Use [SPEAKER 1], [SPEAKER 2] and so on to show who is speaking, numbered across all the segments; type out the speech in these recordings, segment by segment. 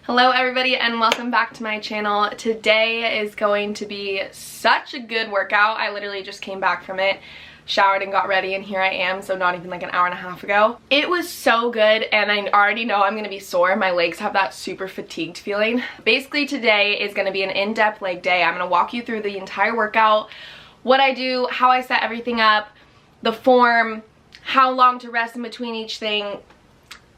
[SPEAKER 1] Hello everybody and welcome back to my channel. Today is going to be such a good workout. I literally just came back from it, showered and got ready, and here I am, so not even like an hour and a half ago. It was so good and I already know I'm gonna be sore. My legs have that super fatigued feeling. Basically today is gonna be an in-depth leg day. I'm gonna walk you through the entire workout, what I do, how I set everything up, the form, how long to rest in between each thing,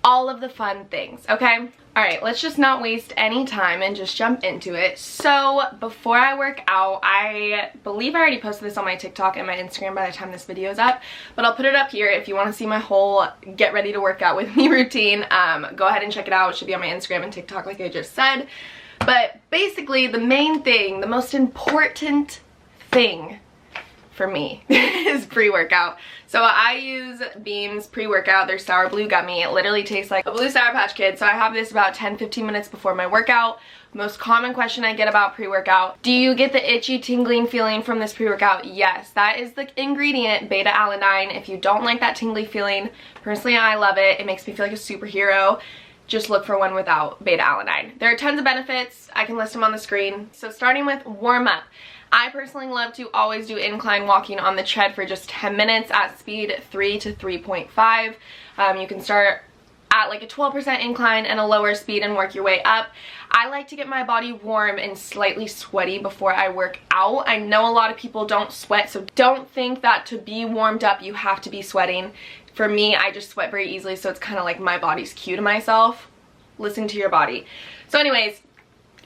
[SPEAKER 1] all of the fun things, okay? Alright, let's just not waste any time and just jump into it. So, before I work out, I believe I already posted this on my TikTok and my Instagram by the time this video is up, but I'll put it up here if you want to see my whole get ready to work out with me routine. Go ahead and check it out. It should be on my Instagram and TikTok like I just said. But basically, the main thing, the most important thing for me is pre-workout. So I use Beam's pre-workout. Their sour blue gummy. It literally tastes like a blue Sour Patch Kid. So I have this about 10-15 minutes before my workout. Most common question I get about pre-workout: do you get the itchy tingling feeling from this pre-workout? Yes, that is the ingredient, beta-alanine. If you don't like that tingly feeling, personally I love it. It makes me feel like a superhero. Just look for one without beta-alanine. There are tons of benefits. I can list them on the screen. So starting with warm-up. I personally love to always do incline walking on the tread for just 10 minutes at speed 3 to 3.5. You can start at like a 12% incline and a lower speed and work your way up. I like to get my body warm and slightly sweaty before I work out. I know a lot of people don't sweat, so don't think that to be warmed up you have to be sweating. For me, I just sweat very easily, so it's kind of like my body's cue to myself. Listen to your body. So anyways,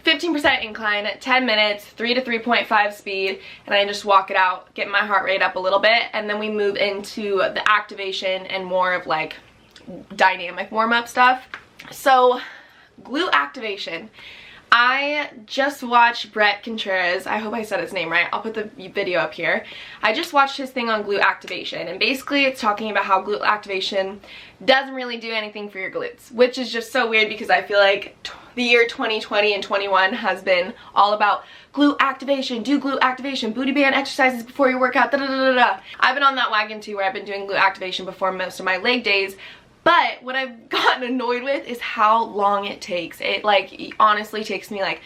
[SPEAKER 1] 15% incline, 10 minutes, 3 to 3.5 speed, and I just walk it out, get my heart rate up a little bit, and then we move into the activation and more of like dynamic warm-up stuff. So, glute activation. I just watched Brett Contreras, I hope I said his name right, I'll put the video up here. I just watched his thing on glute activation, and basically it's talking about how glute activation doesn't really do anything for your glutes, which is just so weird because I feel like the year 2020 and 21 has been all about glute activation, do glute activation, booty band exercises before your workout, da da da da da. I've been on that wagon too, where I've been doing glute activation before most of my leg days. But what I've gotten annoyed with is how long it takes. It like honestly takes me like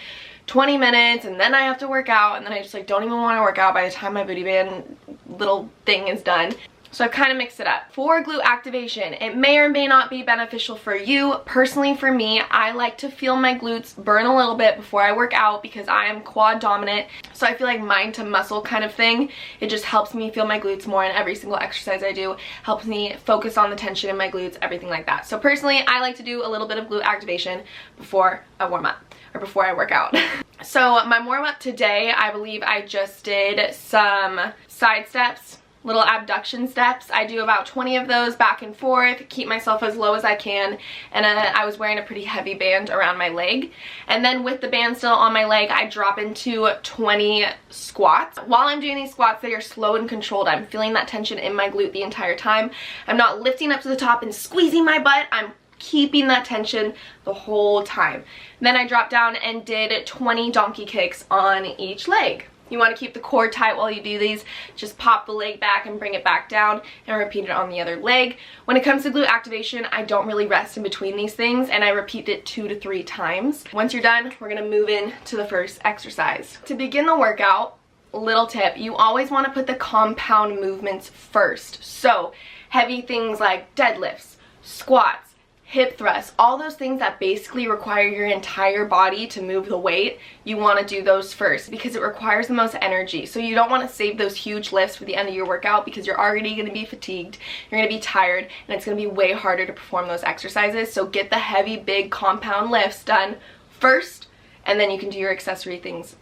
[SPEAKER 1] 20 minutes, and then I have to work out, and then I just like don't even want to work out by the time my booty band little thing is done. So I've kind of mixed it up. For glute activation, it may or may not be beneficial for you. Personally, for me, I like to feel my glutes burn a little bit before I work out because I am quad dominant. So I feel like mind to muscle kind of thing. It just helps me feel my glutes more in every single exercise I do. Helps me focus on the tension in my glutes, everything like that. So personally, I like to do a little bit of glute activation before I warm up or before I work out. So my warm up today, I believe I just did some side steps, little abduction steps. I do about 20 of those back and forth, keep myself as low as I can, and I was wearing a pretty heavy band around my leg. And then with the band still on my leg, I drop into 20 squats. While I'm doing these squats, they are slow and controlled. I'm feeling that tension in my glute the entire time. I'm not lifting up to the top and squeezing my butt. I'm keeping that tension the whole time. Then I dropped down and did 20 donkey kicks on each leg. You want to keep the core tight while you do these. Just pop the leg back and bring it back down and repeat it on the other leg. When it comes to glute activation, I don't really rest in between these things, and I repeat it 2 to 3 times. Once you're done, we're going to move in to the first exercise. To begin the workout, little tip, you always want to put the compound movements first. So heavy things like deadlifts, squats, hip thrusts, all those things that basically require your entire body to move the weight, you want to do those first because it requires the most energy. So you don't want to save those huge lifts for the end of your workout because you're already going to be fatigued, you're going to be tired, and it's going to be way harder to perform those exercises. So get the heavy, big compound lifts done first, and then you can do your accessory things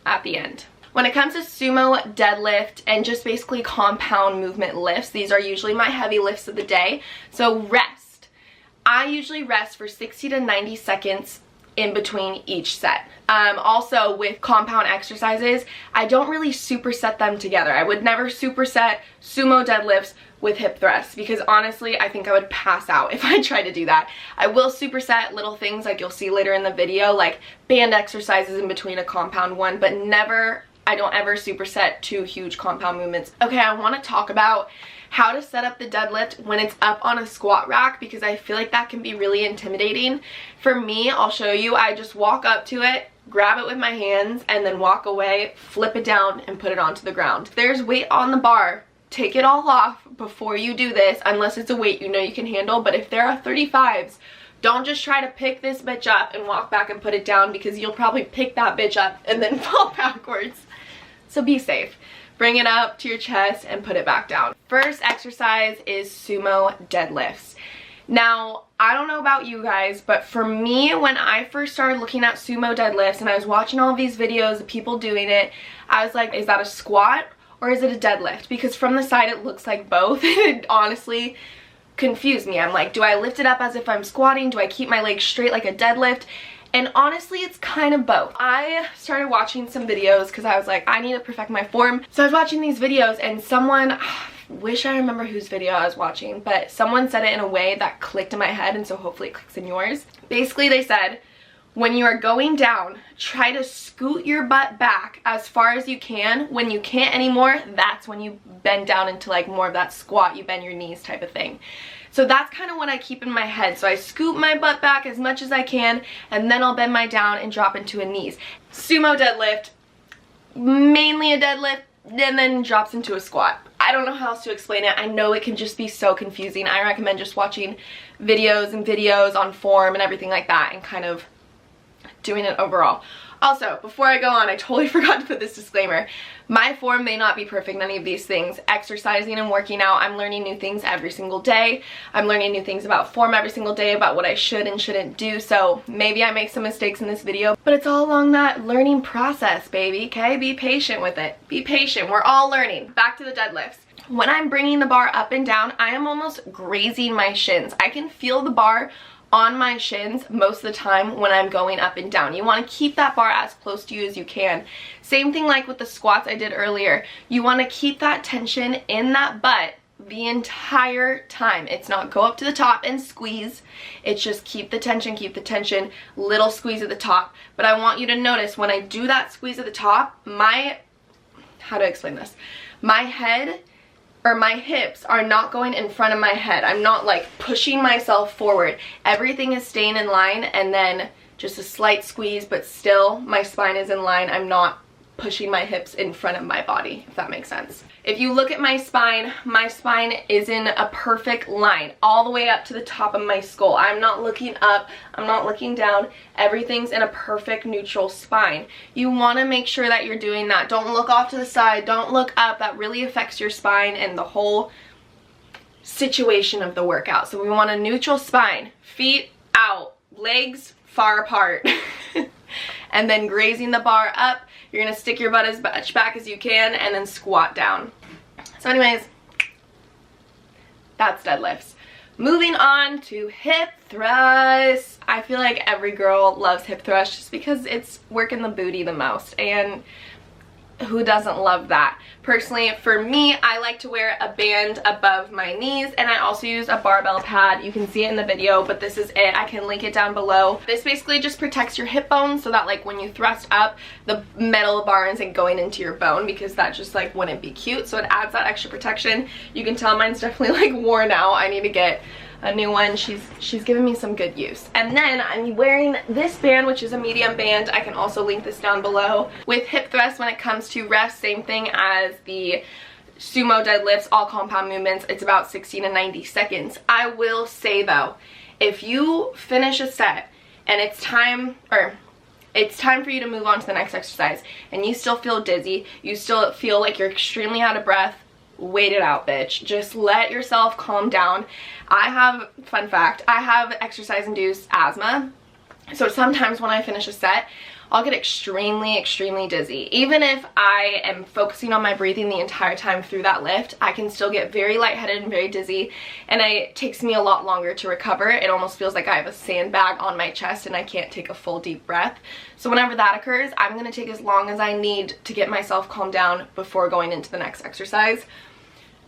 [SPEAKER 1] at the end. When it comes to sumo deadlift and just basically compound movement lifts, these are usually my heavy lifts of the day. So rest. I usually rest for 60 to 90 seconds in between each set. Also with compound exercises, I don't really superset them together. I would never superset sumo deadlifts with hip thrusts because honestly I think I would pass out if I tried to do that. I will superset little things like you'll see later in the video, like band exercises in between a compound one, but I don't ever superset 2 huge compound movements. Okay, I want to talk about how to set up the deadlift when it's up on a squat rack, because I feel like that can be really intimidating. For me, I'll show you. I just walk up to it, grab it with my hands, and then walk away, flip it down, and put it onto the ground. If there's weight on the bar, take it all off before you do this, unless it's a weight you know you can handle. But if there are 35s, don't just try to pick this bitch up and walk back and put it down, because you'll probably pick that bitch up and then fall backwards. So be safe. Bring it up to your chest and put it back down. First exercise is sumo deadlifts. Now, I don't know about you guys, but for me, when I first started looking at sumo deadlifts and I was watching all of these videos of people doing it, I was like, is that a squat or is it a deadlift? Because from the side it looks like both. It honestly confused me. I'm like, do I lift it up as if I'm squatting? Do I keep my legs straight like a deadlift? And honestly, it's kind of both. I started watching some videos because I was like, I need to perfect my form. So I was watching these videos and someone, wish I remember whose video I was watching, but someone said it in a way that clicked in my head, and so hopefully it clicks in yours. Basically, they said, when you are going down, try to scoot your butt back as far as you can. When you can't anymore, that's when you bend down into like more of that squat, you bend your knees type of thing. So that's kind of what I keep in my head. So I scoot my butt back as much as I can, and then I'll bend my down and drop into a knees. Sumo deadlift, mainly a deadlift, and then drops into a squat. I don't know how else to explain it. I know it can just be so confusing. I recommend just watching videos and videos on form and everything like that and kind of doing it overall. Also, before I go on, I totally forgot to put this disclaimer. My form may not be perfect in any of these things. Exercising and working out, I'm learning new things every single day. I'm learning new things about form every single day, about what I should and shouldn't do. So maybe I make some mistakes in this video, but it's all along that learning process, baby, okay? Be patient with it. Be patient. We're all learning. Back to the deadlifts. When I'm bringing the bar up and down, I am almost grazing my shins. I can feel the bar on my shins most of the time when I'm going up and down. You want to keep that bar as close to you as you can. Same thing like with the squats I did earlier. You want to keep that tension in that butt the entire time. It's not go up to the top and squeeze. It's just keep the tension, little squeeze at the top. But I want you to notice when I do that squeeze at the top, how to explain this? My head or my hips are not going in front of my head. I'm not like pushing myself forward. Everything is staying in line, and then just a slight squeeze, but still my spine is in line. I'm not pushing my hips in front of my body, if that makes sense. If you look at my spine is in a perfect line all the way up to the top of my skull. I'm not looking up, I'm not looking down. Everything's in a perfect neutral spine. You want to make sure that you're doing that. Don't look off to the side, don't look up. That really affects your spine and the whole situation of the workout. So we want a neutral spine, feet out, legs far apart. And then grazing the bar up, you're gonna stick your butt as much back as you can and then squat down. So anyways, that's deadlifts. Moving on to hip thrusts. I feel like every girl loves hip thrusts just because it's working the booty the most, and who doesn't love that? Personally, for me, I like to wear a band above my knees, and I also use a barbell pad. You can see it in the video, but this is it. I can link it down below. This basically just protects your hip bones so that like when you thrust up, the metal bar isn't going into your bone, because that just like wouldn't be cute. So it adds that extra protection. You can tell mine's definitely like worn out. I need to get a new one. She's given me some good use. And then I'm wearing this band, which is a medium band. I can also link this down below. With hip thrusts, when it comes to reps, same thing as the sumo deadlifts, all compound movements. It's about 60 to 90 seconds. I will say though, if you finish a set and it's time for you to move on to the next exercise and you still feel dizzy, you still feel like you're extremely out of breath, wait it out, bitch. Just let yourself calm down. Fun fact, I have exercise-induced asthma, so sometimes when I finish a set, I'll get extremely dizzy. Even if I am focusing on my breathing the entire time through that lift, I can still get very lightheaded and very dizzy, and it takes me a lot longer to recover. It almost feels like I have a sandbag on my chest and I can't take a full deep breath. So whenever that occurs, I'm going to take as long as I need to get myself calmed down before going into the next exercise.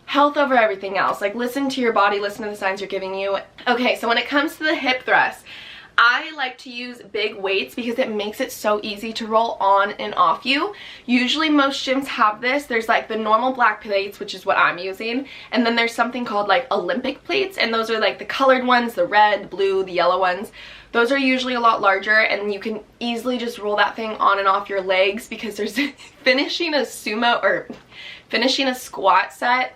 [SPEAKER 1] Health over everything else. Like, listen to your body, listen to the signs you're giving you. Okay, so when it comes to the hip thrust, I like to use big weights because it makes it so easy to roll on and off you. Usually most gyms have this. There's like the normal black plates, which is what I'm using, and then there's something called like Olympic plates, and those are like the colored ones, the red, the blue, the yellow ones. Those are usually a lot larger, and you can easily just roll that thing on and off your legs because there's finishing a sumo or finishing a squat set,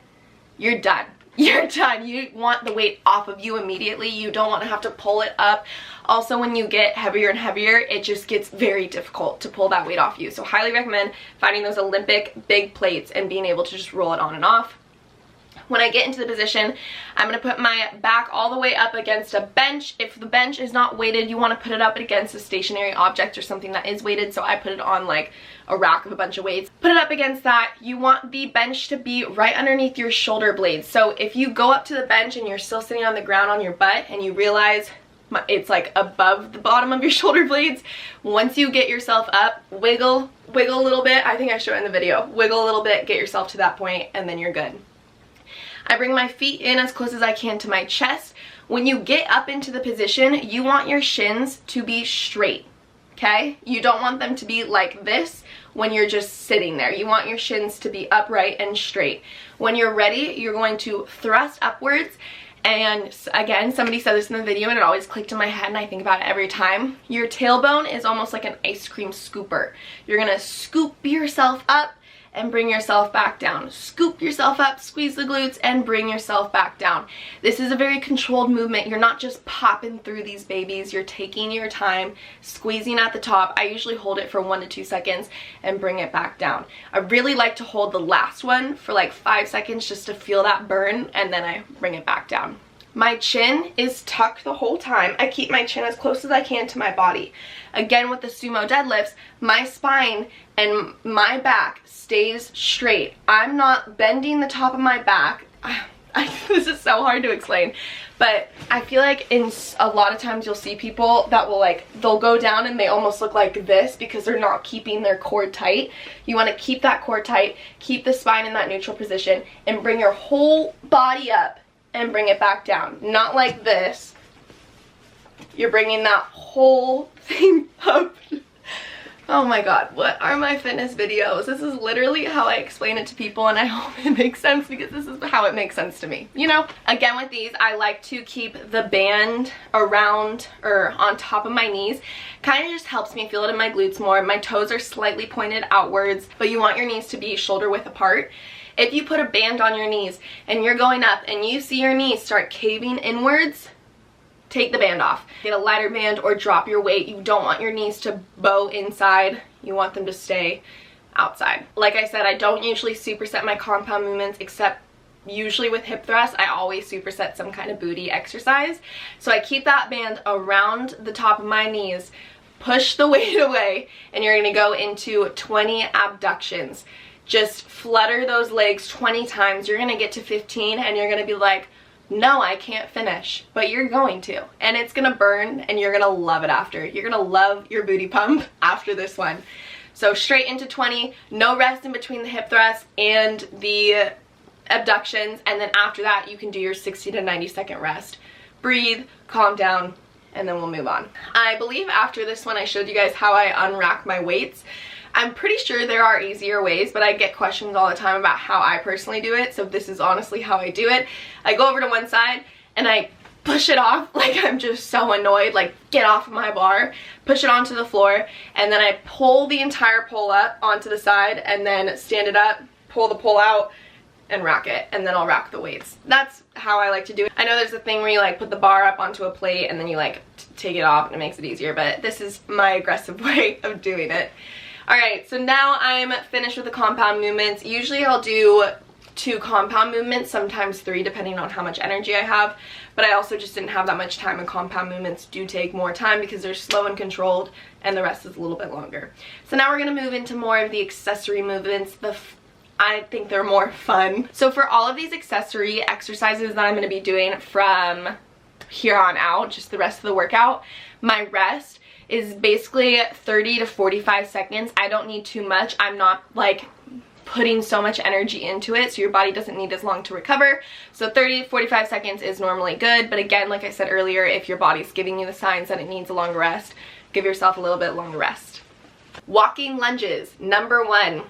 [SPEAKER 1] you're done. You're done. You want the weight off of you immediately. You don't want to have to pull it up. Also, when you get heavier and heavier, it just gets very difficult to pull that weight off you. So highly recommend finding those Olympic big plates and being able to just roll it on and off. When I get into the position, I'm going to put my back all the way up against a bench. If the bench is not weighted, you want to put it up against a stationary object or something that is weighted. So I put it on like a rack of a bunch of weights. Put it up against that. You want the bench to be right underneath your shoulder blades. So if you go up to the bench and you're still sitting on the ground on your butt and you realize it's like above the bottom of your shoulder blades, once you get yourself up, wiggle a little bit. I think I showed it in the video. Wiggle a little bit, get yourself to that point, and then you're good. I bring my feet in as close as I can to my chest. When you get up into the position, you want your shins to be straight, okay? You don't want them to be like this when you're just sitting there. You want your shins to be upright and straight. When you're ready, you're going to thrust upwards. And again, somebody said this in the video and it always clicked in my head and I think about it every time. Your tailbone is almost like an ice cream scooper. You're gonna scoop yourself up and bring yourself back down. Scoop yourself up, squeeze the glutes, and bring yourself back down. This is a very controlled movement. You're not just popping through these babies. You're taking your time, squeezing at the top. I usually hold it for 1 to 2 seconds and bring it back down. I really like to hold the last one for like 5 seconds just to feel that burn, and then I bring it back down. My chin is tucked the whole time. I keep my chin as close as I can to my body. Again, with the sumo deadlifts, my spine and my back stays straight. I'm not bending the top of my back. This is so hard to explain, but I feel like in a lot of times you'll see people that will they'll go down and they almost look like this because they're not keeping their core tight. You want to keep that core tight, keep the spine in that neutral position, and bring your whole body up and bring it back down. Not like this. You're bringing that whole thing up. Oh my god, what are my fitness videos? This is literally how I explain it to people, and I hope it makes sense because this is how it makes sense to me, you know? Again, with these, I like to keep the band around or on top of my knees. Kind of just helps me feel it in my glutes more. My toes are slightly pointed outwards, but you want your knees to be shoulder width apart. If you put a band on your knees and you're going up and you see your knees start caving inwards, take the band off. Get a lighter band or drop your weight. You don't want your knees to bow inside. You want them to stay outside. Like I said, I don't usually superset my compound movements except usually with hip thrusts. I always superset some kind of booty exercise. So I keep that band around the top of my knees, push the weight away, and you're gonna go into 20 abductions. Just flutter those legs 20 times. You're gonna get to 15 and you're gonna be like, no, I can't finish, but you're going to, and it's gonna burn and you're gonna love it after. You're gonna love your booty pump after this one. So straight into 20, no rest in between the hip thrusts and the abductions, and then after that you can do your 60 to 90 second rest. Breathe, calm down, and then we'll move on. I believe after this one I showed you guys how I unrack my weights. I'm pretty sure there are easier ways, but I get questions all the time about how I personally do it, so this is honestly how I do it. I go over to one side and I push it off like I'm just so annoyed, like get off of my bar, push it onto the floor, and then I pull the entire pole up onto the side and then stand it up, pull the pole out, and rack it, and then I'll rack the weights. That's how I like to do it. I know there's a thing where you put the bar up onto a plate and then you take it off and it makes it easier, but this is my aggressive way of doing it. Alright, so now I'm finished with the compound movements. Usually I'll do 2 compound movements, sometimes 3 depending on how much energy I have, but I also just didn't have that much time, and compound movements do take more time because they're slow and controlled and the rest is a little bit longer. So now we're going to move into more of the accessory movements. I think they're more fun. So for all of these accessory exercises that I'm going to be doing from here on out, just the rest of the workout, my rest is basically 30 to 45 seconds. I don't need too much. I'm not putting so much energy into it, so your body doesn't need as long to recover. So 30 to 45 seconds is normally good, but again, like I said earlier, if your body's giving you the signs that it needs a longer rest, give yourself a little bit longer rest. Walking lunges, number 1.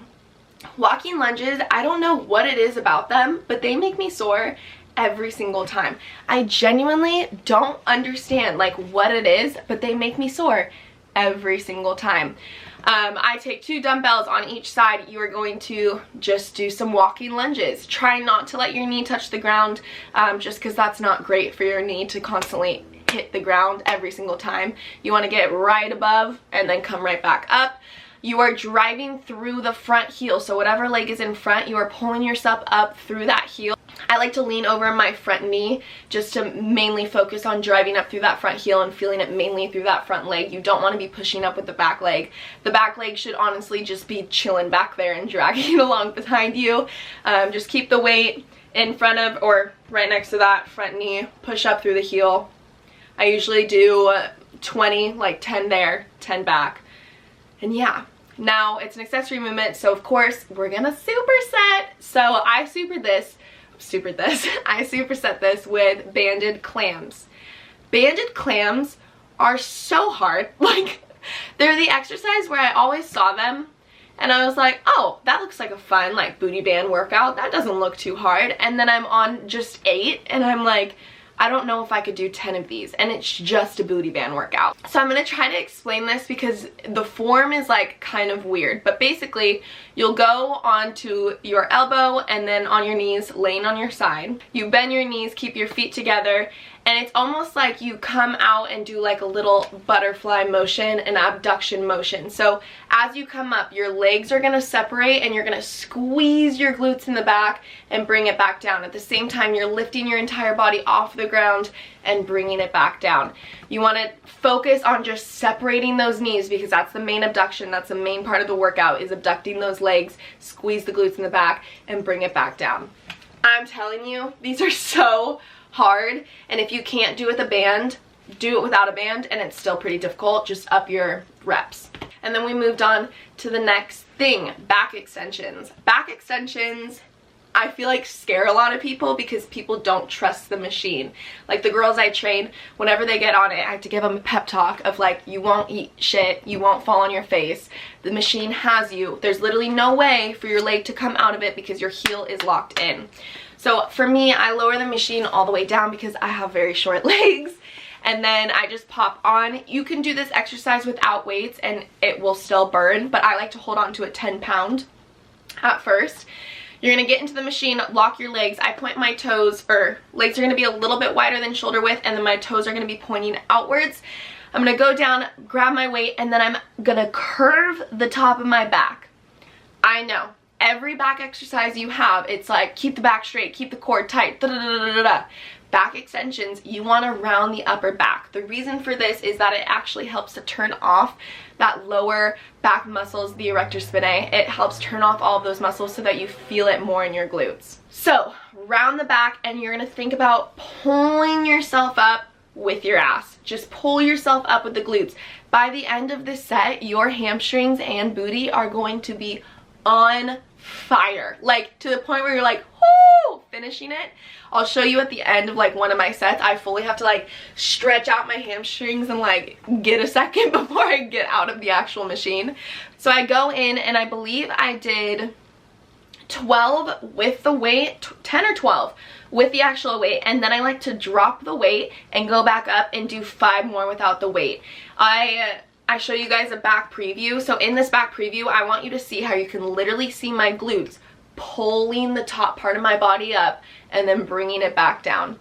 [SPEAKER 1] Walking lunges, I don't know what it is about them, but they make me sore every single time. I genuinely don't understand like what it is, but they make me sore every single time. I take 2 dumbbells on each side. You are going to just do some walking lunges. Try not to let your knee touch the ground, just because that's not great for your knee to constantly hit the ground every single time. You want to get right above and then come right back up. You are driving through the front heel, so whatever leg is in front, you are pulling yourself up through that heel. I like to lean over my front knee just to mainly focus on driving up through that front heel and feeling it mainly through that front leg. You don't want to be pushing up with the back leg. The back leg should honestly just be chilling back there and dragging along behind you. Just keep the weight in front of or right next to that front knee. Push up through the heel. I usually do 20, like 10 there, 10 back. And yeah. Now it's an accessory movement, so of course we're gonna superset. So I superset this with banded clams. Banded clams are so hard. Like, they're the exercise where I always saw them and I was like, oh, that looks like a fun like booty band workout. That doesn't look too hard. And then I'm on just 8 and I'm like, I don't know if I could do 10 of these, and it's just a booty band workout. So I'm gonna try to explain this because the form is like kind of weird, but basically you'll go onto your elbow and then on your knees, laying on your side. You bend your knees, keep your feet together, and it's almost like you come out and do like a little butterfly motion, an abduction motion. So as you come up, your legs are gonna separate and you're gonna squeeze your glutes in the back and bring it back down. At the same time, you're lifting your entire body off the ground and bringing it back down. You wanna focus on just separating those knees because that's the main abduction. That's the main part of the workout, is abducting those legs, squeeze the glutes in the back, and bring it back down. I'm telling you, these are so hard, and if you can't do it with a band, do it without a band, and it's still pretty difficult. Just up your reps. And then we moved on to the next thing, back extensions. Back extensions, I feel like scare a lot of people because people don't trust the machine. Like the girls I train, whenever they get on it, I have to give them a pep talk of like, you won't eat shit, you won't fall on your face. The machine has you. There's literally no way for your leg to come out of it because your heel is locked in. So for me, I lower the machine all the way down because I have very short legs, and then I just pop on. You can do this exercise without weights and it will still burn, but I like to hold on to a 10-pound at first. You're gonna get into the machine, lock your legs. I point my toes, or legs are gonna be a little bit wider than shoulder width, and then my toes are gonna be pointing outwards. I'm gonna go down, grab my weight, and then I'm gonna curve the top of my back. I know. Every back exercise you have, it's like keep the back straight, keep the core tight, da da da da da da. Back extensions, you want to round the upper back. The reason for this is that it actually helps to turn off that lower back muscles, the erector spinae. It helps turn off all of those muscles so that you feel it more in your glutes. So round the back, and you're going to think about pulling yourself up with your ass. Just pull yourself up with the glutes. By the end of this set, your hamstrings and booty are going to be on fire, like to the point where you're like, whoo, finishing it. I'll show you at the end of like one of my sets. I fully have to like stretch out my hamstrings and like get a second before I get out of the actual machine. So I go in and I believe I did 12 with the weight, 10 or 12 with the actual weight, and then I like to drop the weight and go back up and do 5 more without the weight. I show you guys a back preview. So in this back preview, I want you to see how you can literally see my glutes pulling the top part of my body up and then bringing it back down.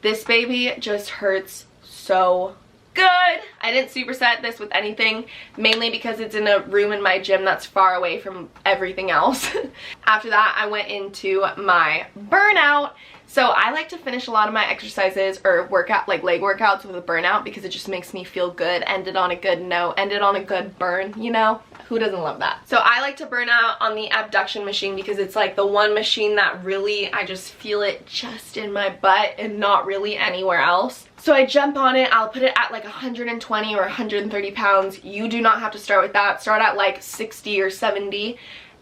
[SPEAKER 1] This baby just hurts so good. I didn't superset this with anything, mainly because it's in a room in my gym that's far away from everything else. After that, I went into my burnout. So I like to finish a lot of my exercises or workout, like leg workouts, with a burnout because it just makes me feel good. End it on a good note, end it on a good burn, you know? Who doesn't love that? So I like to burn out on the abduction machine because it's like the one machine that really, I just feel it just in my butt and not really anywhere else. So I jump on it. I'll put it at like 120 or 130 pounds. You do not have to start with that. Start at like 60 or 70.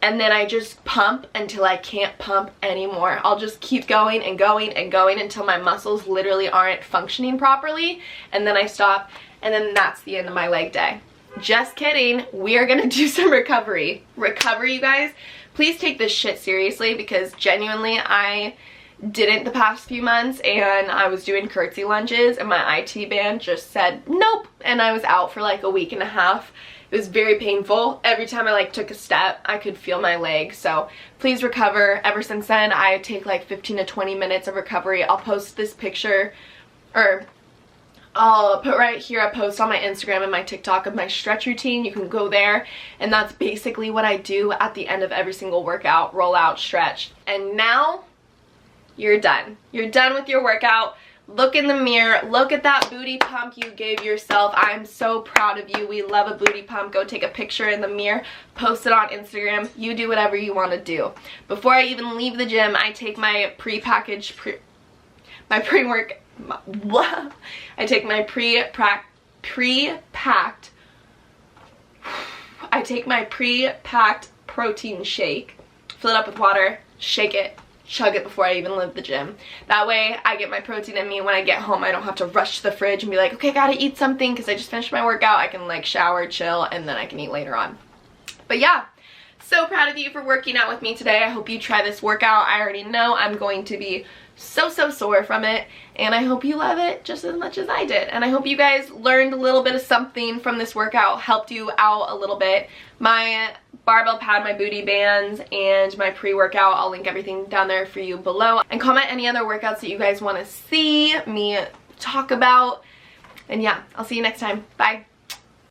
[SPEAKER 1] and then I just pump until I can't pump anymore. I'll just keep going and going and going until my muscles literally aren't functioning properly, and then I stop, and then that's the end of my leg day. Just kidding, we are gonna do some recovery. Recovery, you guys, please take this shit seriously, because genuinely I didn't the past few months, and I was doing curtsy lunges and my IT band just said nope, and I was out for like a week and a half. It was very painful. Every time I like took a step, I could feel my leg. So please recover. Ever since then, I take like 15 to 20 minutes of recovery. I'll post this picture, or I'll put right here a post on my Instagram and my TikTok of my stretch routine. You can go there, and that's basically what I do at the end of every single workout: roll out, stretch. And now you're done. You're done with your workout. Look in the mirror. Look at that booty pump you gave yourself. I'm so proud of you. We love a booty pump. Go take a picture in the mirror. Post it on Instagram. You do whatever you want to do. Before I even leave the gym, I take my pre-packaged, I take my pre-packed protein shake, fill it up with water, shake it, chug it before I even leave the gym. That way I get my protein in me, and when I get home I don't have to rush to the fridge and be like, okay, gotta eat something because I just finished my workout. I can like shower, chill, and then I can eat later on. But yeah, so proud of you for working out with me today. I hope you try this workout. I already know I'm going to be so sore from it, and I hope you love it just as much as I did. And I hope you guys learned a little bit of something from this workout, helped you out a little bit. My barbell pad, my booty bands, and my pre-workout, I'll link everything down there for you below. And comment any other workouts that you guys want to see me talk about. And yeah, I'll see you next time. Bye.